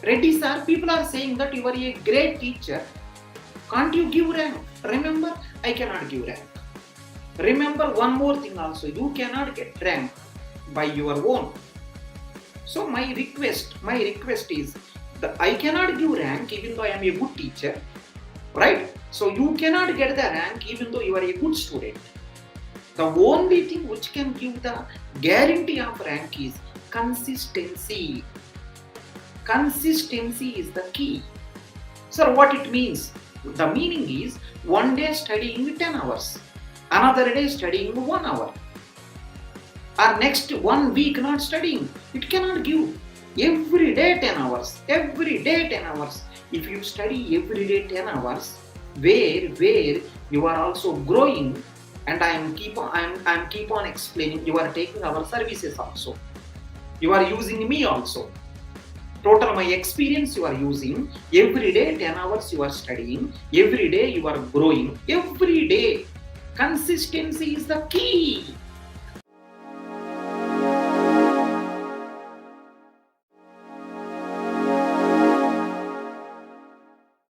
Reddy sir, people are saying that you are a great teacher. Can't you give rank? Remember, I cannot give rank. Remember one more thing also, you cannot get rank by your own. So my request is that I cannot give rank even though I am a good teacher, right? So you cannot get the rank even though you are a good student. The only thing which can give the guarantee of rank is consistency. Consistency is the key. Sir, what it means? The meaning is one day studying 10 hours, another day studying 1 hour, or next 1 week not studying. It cannot give. Every day 10 hours. Every day 10 hours. If you study every day 10 hours, where you are also growing, and I am keep on explaining, you are taking our services also. You are using me also. Total my experience you are using. Every day 10 hours you are studying. Every day you are growing. Every day. Consistency is the key.